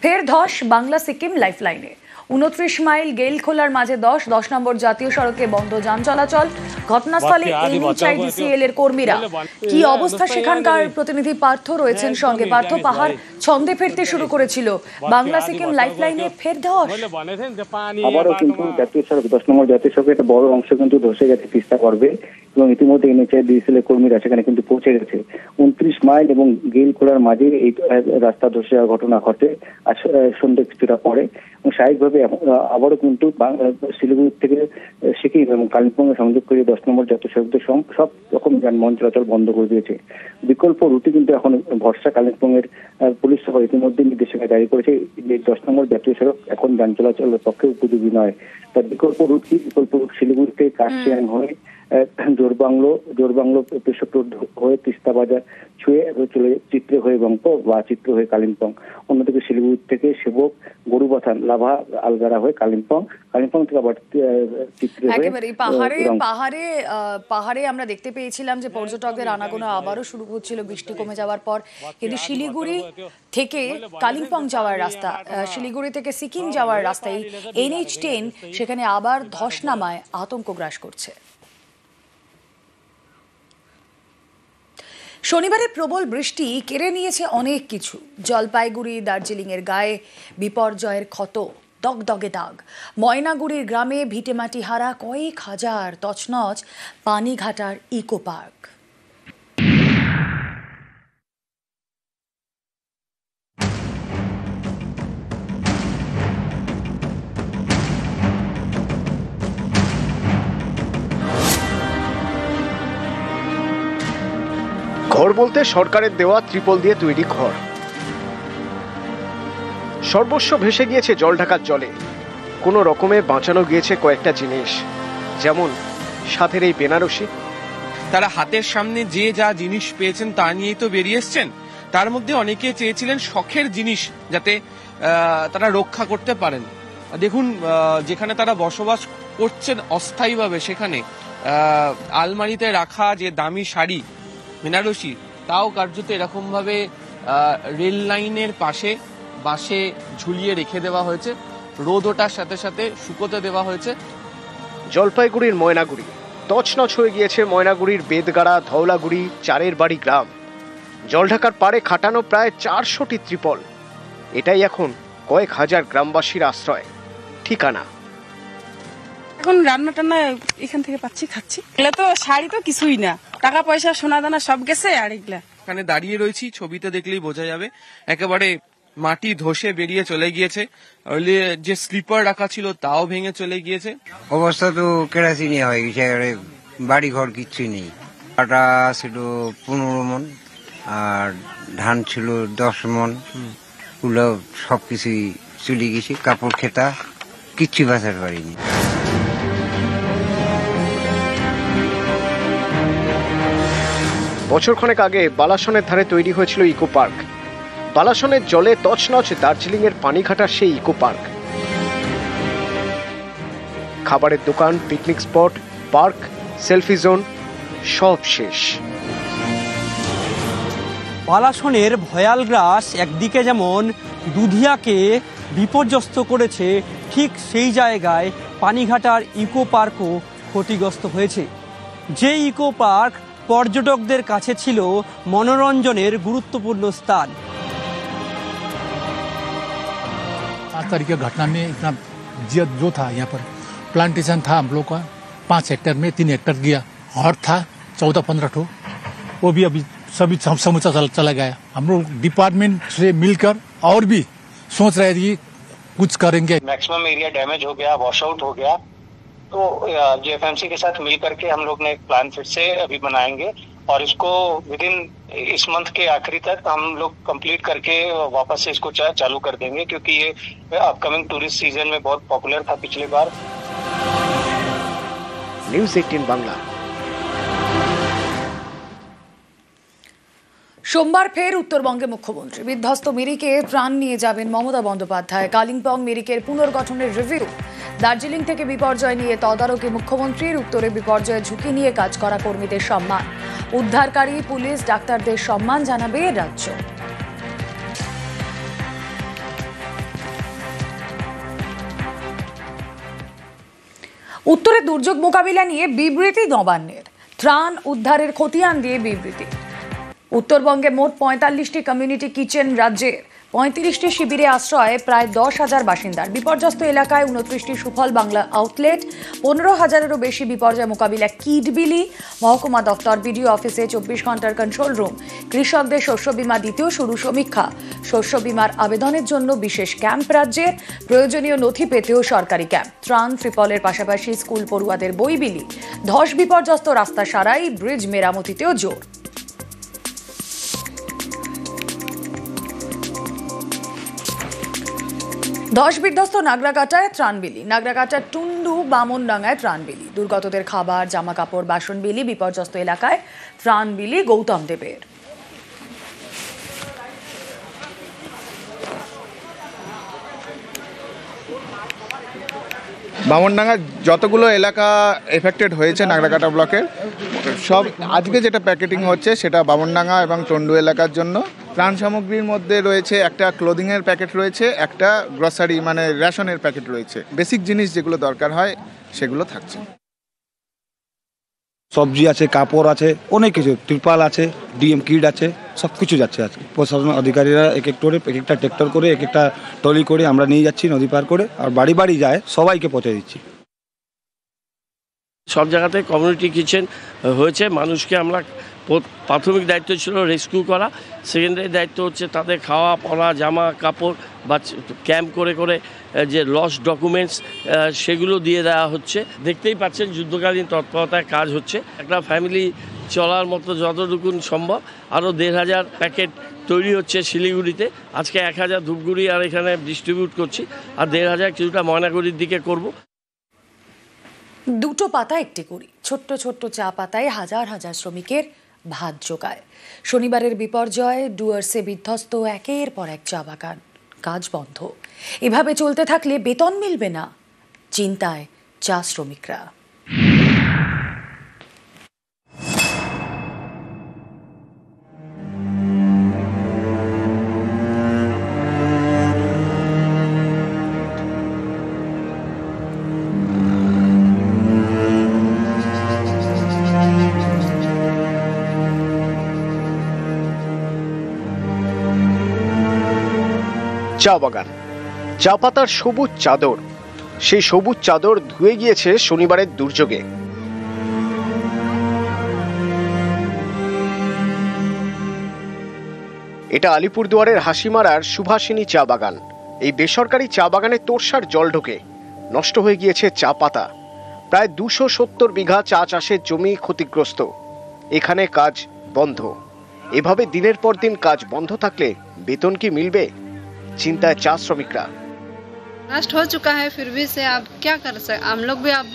ফের ধস বাংলা সিকিম লাইফলাইনে। 29 মাইল গেইলখোলার মাঝে 10 নম্বর জাতীয় সড়কে বন্ধ যান চলাচল। ঘটনাস্থলে NHIDCL এর কর্মীরা। কি অবস্থা সেখানকার? প্রতিনিধি পার্থ রয়েছেন সঙ্গে। পার্থ, পাহাড় ছন্দে ফিরতে শুরু করেছিল, বাংলা সিকিম লাইফলাইনে ফের ধস। আবারও কিন্তু জাতীয় সড়ক 10 নম্বর জাতীয় সড়কের একটা বড় অংশ কিন্তু ধসে গেছে তিস্তা পর্বে, এবং ইতিমধ্যে NHIDCL এর কর্মীরা সেখানে কিন্তু পৌঁছে গেছে। 29 মাইল এবং গেইলখোলার মাঝে এই রাস্তা ধসে যাওয়ার ঘটনা ঘটে আজ সন্ধ্যে কিছুটা পরে, এবং স্বাভাবিকভাবে আবারও কিন্তু শিলিগুড়ি থেকে সিকিম এবং কালিম্পং সংযোগ করে 10 নম্বর জাতীয় সড়কের সব রকম যানবাহন চলাচল বন্ধ করে দিয়েছে। বিকল্প রুটে কিন্তু এখন ভরসা কালিম্পং এর পুলিশ সহ ইতিমধ্যে নির্দেশিকা জারি করেছে যে 10 নম্বর জাতীয় সড়ক এখন যান চলাচলের পক্ষে উপযোগী নয়। তার বিকল্প রুট কি? বিকল্প রুট শিলিগুড়ি থেকে কাশিয়াং হয়ে জোরবাংলো পেশক রোড হয়ে তিস্তা বাজার ছুঁয়ে চলে চিত্রে হয়ে বংপো বা চিত্র হয়ে কালিম্পং। অন্যদিকে শিলিগুড়ি থেকে সেবক, গরুবাথান, লাভা, আলগারা হয়ে কালিম্পং থেকে আবার চিত্রে হয়ে একেবারে পাহাড়ে আমরা দেখতে পেয়েছিলাম যে পর্যটকদের আনাগোনা আবারও শুরু হচ্ছিল বৃষ্টি কমে যাওয়ার পর। কিন্তু শিলিগুড়ি থেকে কালিম্পং যাওয়ার রাস্তা, শিলিগুড়ি থেকে সিকিম যাওয়ার রাস্তায় NH10 সেখানে আবার ধস নামায় আতঙ্ক গ্রাস করছে। শনিবারে প্রবল বৃষ্টি কেড়ে নিয়েছে অনেক কিছু। জলপাইগুড়ি, দার্জিলিং এর গায়ে বিপর্যয়ের ক্ষত, দগদগে দাগ। ময়নাগুড়ির গ্রামে ভিটেমাটি হারা কয়েক হাজার, তছনছ পানিঘাটার ইকো পার্ক। ঘর বলতে সরকারের দেওয়া ত্রিপল দিয়ে তৈরি ঘর। সর্বস্ব ভেসে গিয়েছে জল ঢাকার জলে। কোনো রকমে বাঁচানো গিয়েছে কয়েকটা জিনিস, যেমন সাথের এই বেনারসি। তারা হাতের সামনে যে যা জিনিস পেয়েছেন তা নিয়েই তো বেরিয়ে এসছেন। তার মধ্যে অনেকে চেয়েছিলেন শখের জিনিস যাতে তারা রক্ষা করতে পারেন। দেখুন, যেখানে তারা বসবাস করছেন অস্থায়ীভাবে, সেখানে আলমারিতে রাখা যে দামি শাড়ি, বেনারসি, তাও কার্যত এরকম ভাবে রেল লাইনের পাশে বাসে ঝুলিয়ে রেখে দেওয়া হয়েছে। রোদ ওঠার সাথে সাথে শুকোতে দেওয়া হয়েছে। জলপাইগুড়ির ময়নাগুড়ি তছনছ হয়ে গিয়েছে। ময়নাগুড়ির বেদগাড়া, ধওলাগুড়ি, চারের বাড়ি গ্রাম। জলঢাকার পাড়ে খাটানো প্রায় 400টি ত্রিপল। এটাই এখন কয়েক হাজার গ্রামবাসীর আশ্রয়, ঠিকানা। এখন রান্না টান্না এখান থেকে পাচ্ছি, খাচ্ছি। এগুলো তো শাড়ি তো কিছুই না, টাকা পয়সা সোনা দানা সব গেছে। আর এগুলা এখানে দাঁড়িয়ে রয়েছি, ছবিতে দেখলেই বোঝা যাবে একেবারে মাটি ধসে বেরিয়ে চলে গিয়েছে। যে স্লিপার রাখা ছিল তাও ভেঙে চলে গিয়েছে। অবস্থা তো কেরাসিনি হয়ে গেছে, বাড়ি ঘর কিচ্ছুই নেই। আটা ছিল 15 মন, আর ধান ছিল 10 মন। ওগুলো সবকিছুই চলে গেছে। কাপড় খেতা কিচ্ছু বাঁচাতে পারিনি। বছরখানেক আগে বালাসনের ধারে তৈরি হয়েছিল ইকো পার্ক। বালাসনের জলে তছনছ দার্জিলিং এর পানিঘাটার সেই ইকো পার্ক। খাবারের দোকান, picnic spot, park, selfie zone সব শেষ। বালাসনের ভয়াল গ্রাস একদিকে যেমন দুধিয়াকে বিপর্যস্ত করেছে, ঠিক সেই জায়গায় পানিঘাটার ইকো পার্কও ক্ষতিগ্রস্ত হয়েছে। যে ইকো পার্ক পর্যটকদের কাছে ছিল মনোরঞ্জনের গুরুত্বপূর্ণ স্থান। 8 तारीख की घटना में इतना जो था, यहाँ पर प्लांटेशन था हम लोग का 5 हेक्टेयर में 3 हेक्टेयर गया। और था 14-15 ठो, वो भी अभी सभी समूचा चला गया। हम लोग डिपार्टमेंट से मिलकर और भी सोच रहे थे कि कुछ करेंगे। मैक्सिमम एरिया डैमेज हो गया, वॉश आउट हो गया, तो JFMC के साथ मिल करके हम लोग ने एक प्लान फिर से अभी बनाएंगे, और इसको विदिन इस मंथ के आखिरी तक हम लोग कंप्लीट करके वापस से इसको चालू कर देंगे, क्योंकि ये अपकमिंग टूरिस्ट सीजन में बहुत पॉपुलर था पिछली बार। न्यूज़ 18 बांग्ला। সোমবার ফের উত্তরবঙ্গে মুখ্যমন্ত্রী। বিধ্বস্ত মিরিকে প্রাণ নিয়ে যাবেন মমতা বন্দ্যোপাধ্যায়। কালিম্পং মিরিকের পুনর্গঠনের রিভিউ। দার্জিলিং থেকে বিপর্যয় নিয়ে তদারকি মুখ্যমন্ত্রীর। উত্তরে বিপর্যয়ের ঝুঁকি নিয়ে কাজ করা কর্মীদের সম্মান। উদ্ধারকারী পুলিশ, ডাক্তারদের সম্মান জানাবে রাজ্য। উত্তরে দুর্যোগ মোকাবিলা নিয়ে বিবৃতি নবান্নের। ত্রাণ উদ্ধারের খতিয়ান দিয়ে বিবৃতি। উত্তরবঙ্গে মোট ৪৫টি কমিউনিটি কিচেন, রাজ্যের ৩৫টি শিবিরে আশ্রয় প্রায় ১০,০০০ বাসিন্দার। বিপর্যস্ত এলাকায় ২৯টি সুফল বাংলা আউটলেট, ১৫,০০০-এরও বেশি বিপর্যয় মোকাবিলা কিট বিলি, মহকুমা দফতর, বিডিও অফিসে ২৪ ঘন্টার কন্ট্রোল রুম। কৃষকদের শস্য বীমা দিতেও শুরু সমীক্ষা। শস্য বীমার আবেদনের জন্য বিশেষ ক্যাম্প রাজ্যের, প্রয়োজনীয় নথি পেতেও সরকারি ক্যাম্প। ত্রাণ ত্রিপলের পাশাপাশি স্কুল পড়ুয়াদের বই বিলি। ধস বিপর্যস্ত রাস্তা সারাই, ব্রিজ মেরামতিতেও জোর। ধস বিধ্বস্ত নাগরাকাটায় ত্রাণ বিলি। নাগরাকাটার টুন্ডু বামনডাঙ্গায় ত্রাণ বিলি। দুর্গতদের খাবার, জামা কাপড়, বাসন বিলি। বিপর্যস্ত এলাকায় ত্রাণ বিলি গৌতম দেবের। বামনডাঙ্গার যতগুলো এলাকা এফেক্টেড হয়েছে নাগরাকাটা ব্লকের, সব আজকে যেটা প্যাকেটিং হচ্ছে সেটা বামনডাঙ্গা এবং টন্ডু এলাকার জন্য। ত্রাণ সামগ্রীর মধ্যে রয়েছে একটা ক্লোদিংয়ের প্যাকেট রয়েছে, একটা গ্রসারি মানে রেশনের প্যাকেট রয়েছে। বেসিক জিনিস যেগুলো দরকার হয় সেগুলো থাকছে। সবজি আছে, কাপড় আছে, অনেক কিছু, ত্রিপাল আছে, ডিএম কিট আছে, সব কিছু যাচ্ছে আজকে। প্রশাসন অধিকারীরা এক একটা ট্র্যাক্টর করে, এক একটা ট্রলি করে আমরা নিয়ে যাচ্ছি নদী পার করে, আর বাড়ি বাড়ি যায় সবাইকে পৌঁছে দিচ্ছি। সব জায়গাতে কমিউনিটি কিচেন হয়েছে। মানুষকে আমরা প্রাথমিক দায়িত্ব ছিল রেস্কিউ করা, সেকেন্ডারি দায়িত্ব হচ্ছে তাদের খাওয়া পরা, জামা কাপড় বা ক্যাম্প করে করে যে লস ডকুমেন্টস সেগুলো দিয়ে দেওয়া হচ্ছে। দেখতেই পাচ্ছেন যুদ্ধকালীন তৎপরতায় কাজ হচ্ছে। একটা ফ্যামিলি চলার মতো যতটুকু সম্ভব আরও ১৫০০ প্যাকেট তৈরি হচ্ছে শিলিগুড়িতে। আজকে ১,০০০ ধূপগুড়ি আর এখানে ডিস্ট্রিবিউট করছি, আর ১,৫০০ কিছুটা ময়নাগুড়ির দিকে করব। দুটো পাতা একটি কুড়ি। ছোট্ট ছোট্ট চা পাতায় হাজার হাজার শ্রমিকের ভাত জোগায়। শনিবারের বিপর্যয়ে ডুয়ার্সে বিধ্বস্ত একের পর এক চা বাগান, কাজ বন্ধ। এভাবে চলতে থাকলে বেতন মিলবে না, চিন্তায় চা শ্রমিকরা। চা বাগান, চা পাতার সবুজ চাদর, সেই সবুজ চাদর ধুয়ে গিয়েছে শনিবারের দুর্যোগে। এটা আলিপুরদুয়ারের হাসিমারার সুভাষিনী চা বাগান। এই বেসরকারি চা বাগানে তোরসার জল ঢোকে, নষ্ট হয়ে গিয়েছে চা পাতা। প্রায় ২৭০ বিঘা চা চাষের জমি ক্ষতিগ্রস্ত। এখানে কাজ বন্ধ। এভাবে দিনের পর দিন কাজ বন্ধ থাকলে বেতন কি মিলবে, চিন্তায় চা শ্রমিকরা। नष्ट हो चुका है, फिर भी से अब क्या कर सकते हम लोग भी। अब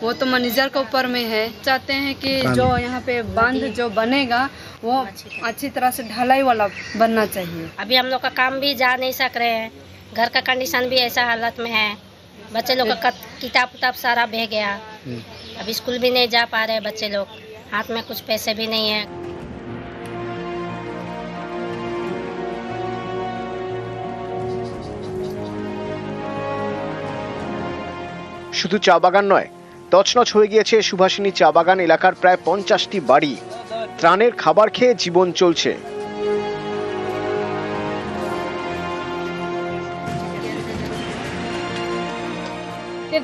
वो तो मैनेजर के ऊपर में है। चाहते हैं कि जो यहाँ पे बांध जो बनेगा वो अच्छी तरह से ढलाई वाला बनना चाहिए। अभी हम लोग का काम भी जा नहीं सक रहे हैं, घर का कंडीशन भी ऐसा हालत में है। बच्चे लोग का किताब उताब सारा बह गया, अभी स्कूल भी नहीं जा पा रहे बच्चे लोग, हाथ में कुछ पैसे भी नहीं है। শুধু চা বাগান নয়, তছনছ হয়ে গিয়েছে সুভাষিনী চা বাগান এলাকার প্রায় ৫০টি বাড়ি। ত্রাণের খাবার খেয়ে জীবন চলছে।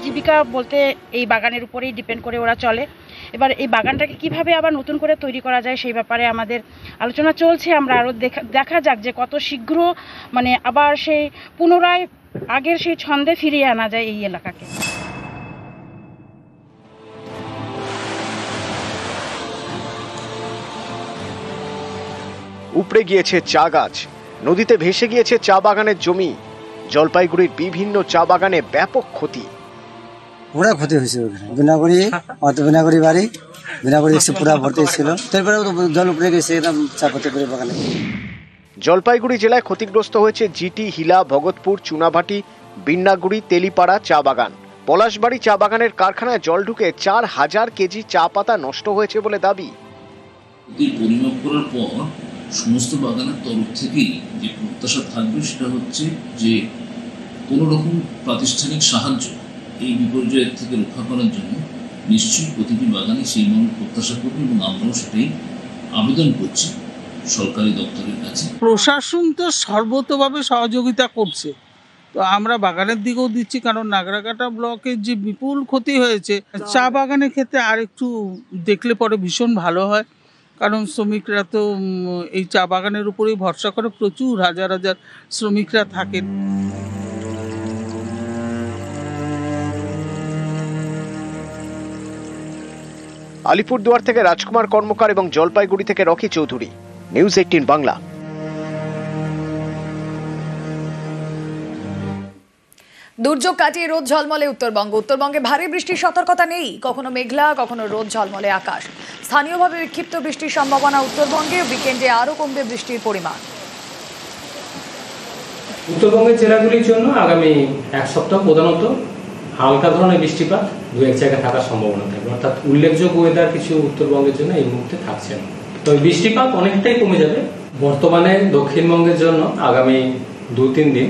জীবিকা বলতে এই বাগানের উপরেই ডিপেন্ড করে ওরা চলে। এবার এই বাগানটাকে কিভাবে আবার নতুন করে তৈরি করা যায় সেই ব্যাপারে আমাদের আলোচনা চলছে। আমরা আরও দেখা যাক যে কত শীঘ্র মানে আবার সেই পুনরায় আগের সেই ছন্দে ফিরিয়ে আনা যায় এই এলাকাকে। উপড়ে গিয়েছে চা গাছ, নদীতে ভেসে গিয়েছে চা বাগানের জমি। জলপাইগুড়ির বিভিন্ন চা বাগানে ব্যাপক ক্ষতি। পুরা ক্ষতি হয়েছে ওখানে। বিনাগুড়ি বাড়ি, বিনাগুড়ি এসে পুরা ভর্তি ছিল, তারপরে জল উপরে গেছে একদম চা পাতা করে বাগানে। জলপাইগুড়ি জেলায় ক্ষতিগ্রস্ত হয়েছে জিটি, হিলা, ভগতপুর, চুনাভাটি, বিন্নাগুড়ি, তেলিপাড়া চা বাগান। পলাশবাড়ি চা বাগানের কারখানায় জল ঢুকে ৪,০০০ কেজি চা পাতা নষ্ট হয়েছে বলে দাবি। পরিমাপ করার পর সমস্ত বাগানের তরফ থেকেই যে প্রত্যাশা থাকবে সেটা হচ্ছে যে কোনো রকম প্রাতিষ্ঠানিক সাহায্য এই বিপর্যয়ের থেকে রক্ষা করার জন্য নিশ্চয়ই প্রতিটি বাগানে সেই মর্মে প্রত্যাশা করবে এবং আমরাও সেটাই আবেদন করছি সরকারি দপ্তরের কাছে। প্রশাসন তো সর্বতভাবে সহযোগিতা করছে, তো আমরা বাগানের দিকেও দিচ্ছি, কারণ নাগরাকাটা ব্লকের যে বিপুল ক্ষতি হয়েছে, চা বাগানের ক্ষেত্রে আর একটু দেখলে পরে ভীষণ ভালো হয়, কারণ শ্রমিকরা তো এই চা বাগানের উপরেই ভরসা করে, প্রচুর হাজার হাজার শ্রমিকরা থাকেন। আলিপুরদুয়ার থেকে রাজকুমার কর্মকার এবং জলপাইগুড়ি থেকে রকি চৌধুরী, নিউজ 18 বাংলা। দুর্যোগ কাটিয়ে রোদ ঝলমলে উত্তরবঙ্গ। উত্তরবঙ্গে ভারী বৃষ্টির সতর্কতা নেই, কখনো মেঘলা কখনো রোদ ঝলমলে আকাশ। স্থানীয়ভাবে বিক্ষিপ্ত বৃষ্টির সম্ভাবনা উত্তরবঙ্গে। উইকেন্ডে আরও কমবে বৃষ্টির পরিমাণ। উত্তরবঙ্গের জেলাগুলির জন্য আগামী এক সপ্তাহ প্রধানত হালকা ধরনের বৃষ্টিপাত দু এক জায়গায় থাকার সম্ভাবনা থাকবে, অর্থাৎ উল্লেখযোগ্য ওয়েদার কিছু উত্তরবঙ্গের জন্য এই মুহূর্তে থাকছে না। তবে বৃষ্টিপাত অনেকটাই কমে যাবে। বর্তমানে দক্ষিণবঙ্গের জন্য আগামী 2-3 দিন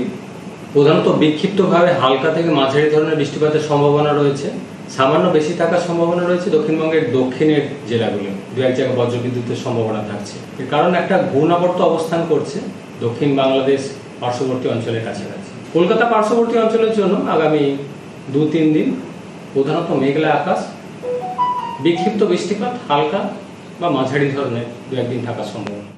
প্রধানত বিক্ষিপ্তভাবে হালকা থেকে মাঝারি ধরনের বৃষ্টিপাতের সম্ভাবনা রয়েছে। সামান্য বেশি থাকার সম্ভাবনা রয়েছে দক্ষিণবঙ্গের দক্ষিণের জেলাগুলি, দু এক জায়গায় বজ্রবিদ্যুতের সম্ভাবনা থাকছে। এর কারণ একটা ঘূর্ণাবর্ত অবস্থান করছে দক্ষিণ বাংলাদেশ পার্শ্ববর্তী অঞ্চলের কাছাকাছি। কলকাতা পার্শ্ববর্তী অঞ্চলের জন্য আগামী 2-3 দিন প্রধানত মেঘলা আকাশ, বিক্ষিপ্ত বৃষ্টিপাত হালকা বা মাঝারি ধরনের দু একদিন থাকার সম্ভাবনা।